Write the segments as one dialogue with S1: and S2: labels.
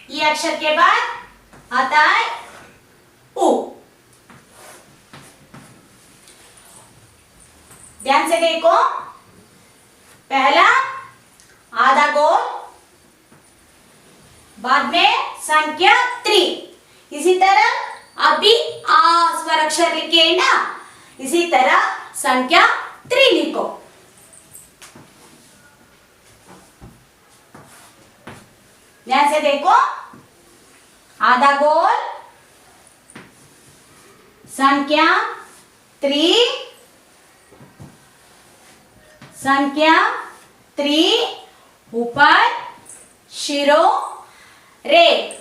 S1: ई अक्षर के बाद आता है उ। ध्यान से देखो, पहला आधा गोल, बाद में संख्या 3। इसी तरह अभी आ स्वर अक्षर लिखे है ना, इसी तरह संख्या 3 लिखो। ध्यान से देखो, आधा गोल, संख्या 3, संख्या 3 ऊपर शिरो रेख।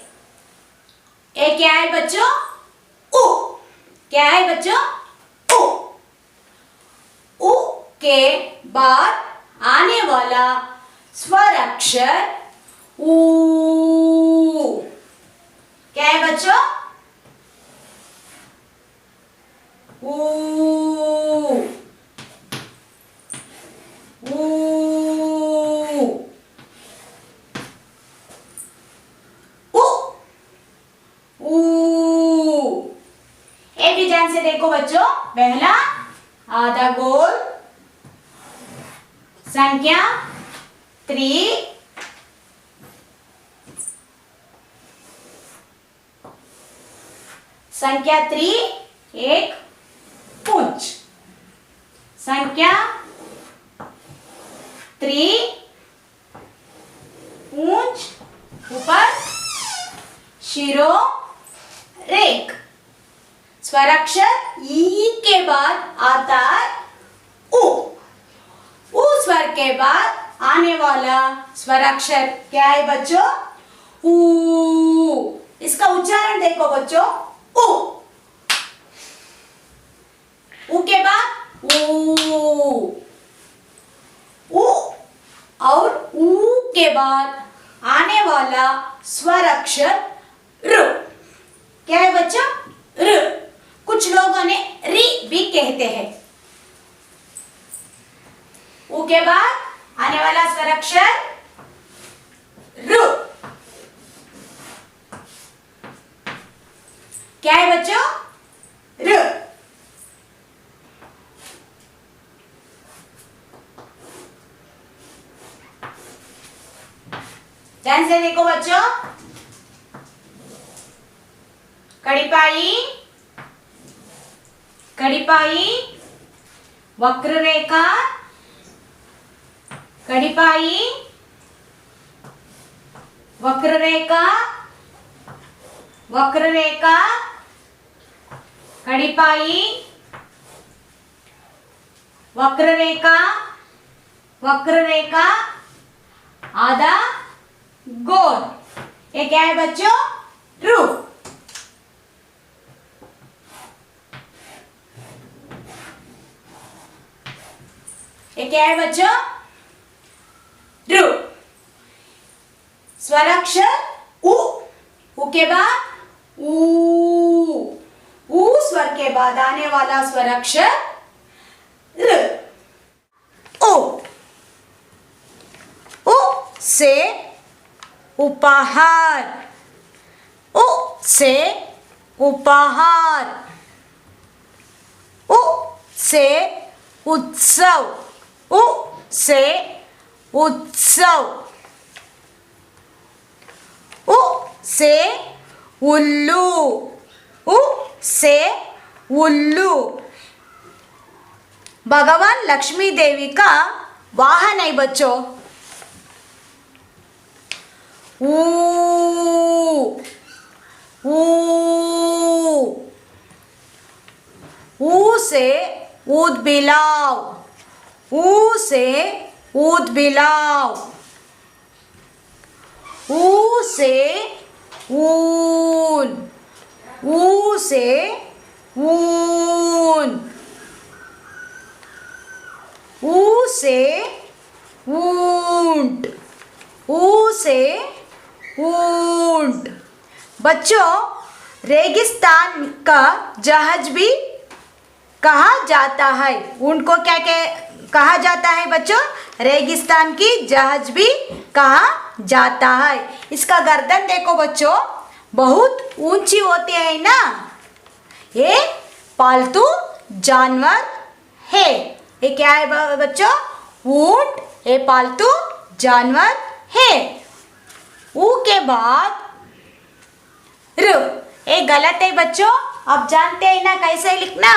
S1: ये क्या है बच्चों? उ। क्या है बच्चों? उ। उ के बाद आने वाला स्वर अक्षर ऊ। क्या है बच्चों? ऊ। ये भी ध्यान से देखो बच्चों, पहला आधा गोल, संख्या 3, संख्या 3 एक पूंछ, संख्या 3 पूंछ ऊपर शिरो रेख। स्वराक्षर ई के बाद आता है उ। उ स्वर के बाद आने वाला स्वराक्षर क्या है बच्चों? ऊ। इसका उच्चारण देखो बच्चों, उ। उ के बाद ऊ। उ और ऊ के बाद आने वाला स्वर अक्षर ऋ। क्या है बच्चों? ऋ। कुछ लोगों ने री भी कहते हैं। उ के बाद आने वाला स्वर अक्षर ऋ। क्या है बच्चों? ऋ। ध्यान से देखो बच्चों, कड़ीपाई, कड़ीपाई, वक्र रेखा, कड़ीपाई, वक्र रेखा, वक्र रेखा, कड़ीपाई, वक्र रेखा, वक्र रेखा, आधा गोल। ये क्या है बच्चों? रू। ये क्या है बच्चों? रू। स्वराक्षर उ। उ के बाद ऊ। ऊ स्वर के बाद आने वाला स्वराक्षर ऋ। ओ। ओ से उपहार। उ से उपहार। उ से उत्सव। उ से उत्सव। उ से उल्लू। उ से उल्लू। भगवान लक्ष्मी देवी का वाहन है बच्चों। ऊ। ऊ से ऊद बिलाव। ऊ से ऊद बिलाव। ऊ से ऊन। ऊ से ऊन। ऊ से ऊंट। ऊ से ऊंट। बच्चों, रेगिस्तान का जहाज भी कहा जाता है। ऊंट को क्या कहा जाता है बच्चों? रेगिस्तान की जहाज भी कहा जाता है। इसका गर्दन देखो बच्चों, बहुत ऊंची होती है ना। ये पालतू जानवर है। ये क्या है बच्चों? ऊंट। ये पालतू जानवर है। ऊ के बाद र। ये गलत है बच्चों, आप जानते हैं ना कैसे लिखना।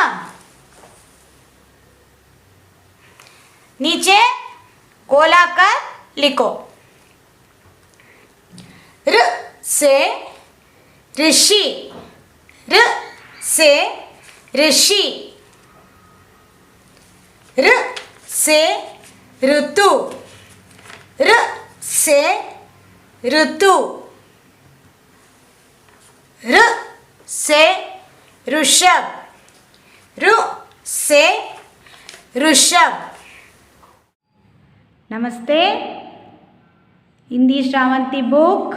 S1: नीचे गोलाकर लिखो। र से ऋषि, र से ऋषि, र से ऋतु, र से ऋतु, र से ऋषभ, ऋ से ऋषभ। नमस्ते, हिंदी श्रावंती बुक।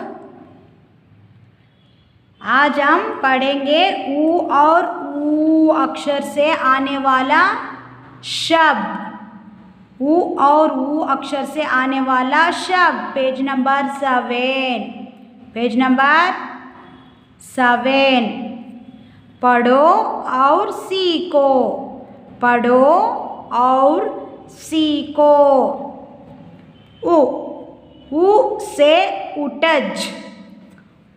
S1: आज हम पढ़ेंगे ऊ और ऊ अक्षर से आने वाला शब्द। ऊ और ऊ अक्षर से आने वाला शब्द। Page number 7। Page number 7। पढ़ो और सीखो। पढ़ो और सीखो। ऊ, ऊ से उटज,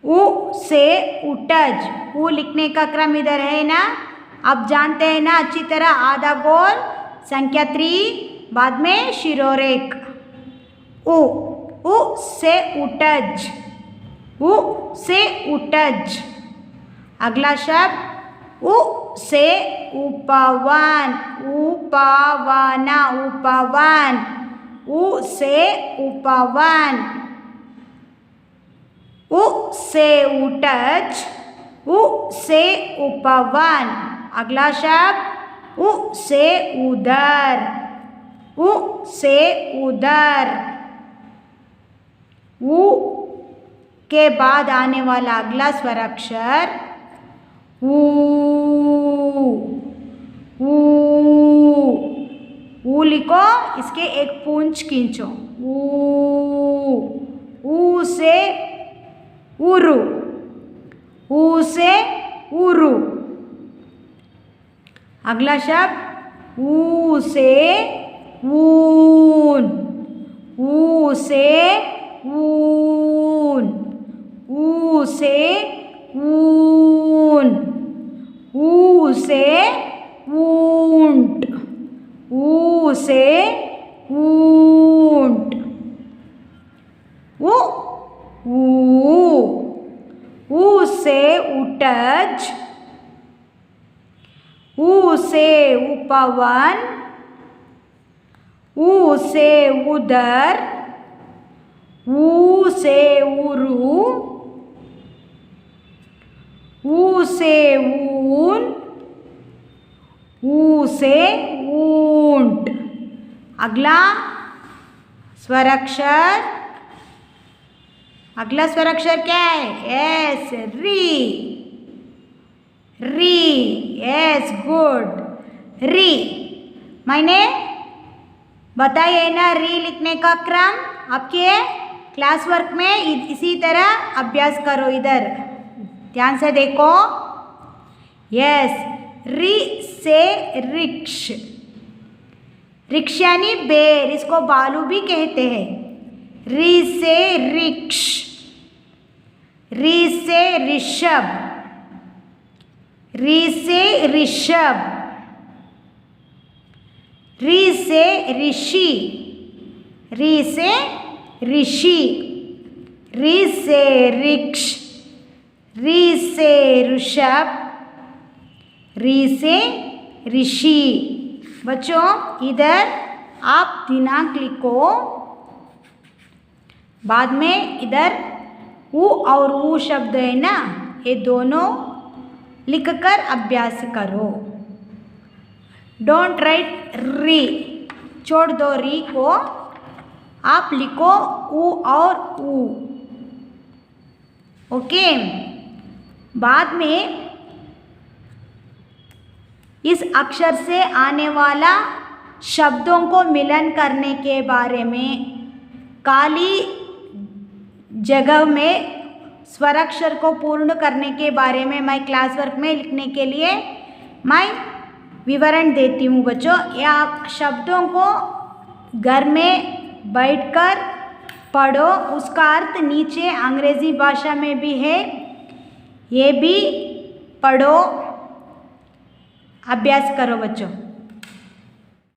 S1: ऊ से उटज। ऊ लिखने का क्रम इधर है ना, आप जानते हैं ना अच्छी तरह। आधा गोल, संख्या 3, बाद में शिरोरेख। ऊ, ऊ से उटज, ऊ से उटज। अगला शब्द ऊ से उपवन, उपवना, उपवन। ऊ से उपवन। ऊ से उटज, ऊ से उपवन। अगला शब्द ऊ से उदर, ऊ से उदर। ऊ के बाद आने वाला अगला स्वर अक्षर ऊ, ऊ। ऊ लिखो, इसके एक पूंछ खींचो। ऊ, ऊ से उरु, ऊ से उरु। अगला शब्द ऊ से ऊन, ऊ से ऊन, ऊ से ऊन, ऊ से ऊंट, ऊ से ऊंट। ऊ, ऊ से उटज, ऊ से उपवन, ऊ से उदर, ऊ से उरु, ऊ से ऊन, ऊ से ऊंट। अगला स्वराक्षर, अगला स्वराक्षर क्या है? एस, री, री। यस, गुड, री। मैंने बताया ना री लिखने का क्रम। आपके क्लास वर्क में इसी तरह अभ्यास करो। इधर ध्यान से देखो। यस, री से रिक्ष, रिक्ष यानी बेर, इसको बालू भी कहते हैं। री से रिक्ष, री से ऋषभ, री से ऋषभ। री से ऋषि, री से ऋषि। री से ऋक्ष, री से ऋषभ, री से ऋषि। बच्चों इधर आप दिनांक लिखो, बाद में इधर ऊ और ऊ शब्द है ना, ये दोनों लिखकर अभ्यास करो। डोंट राइट री, छोड़ दो री को, आप लिखो ऊ और ऊ। ओके। बाद में इस अक्षर से आने वाला शब्दों को मिलन करने के बारे में काली जगह में स्वराक्षर को पूर्ण करने के बारे में मैं क्लास वर्क में लिखने के लिए मैं विवरण देती हूँ बच्चों। या शब्दों को घर में बैठकर पढ़ो, उसका अर्थ नीचे अंग्रेजी भाषा में भी है, ये भी पढ़ो, अभ्यास करो बच्चों।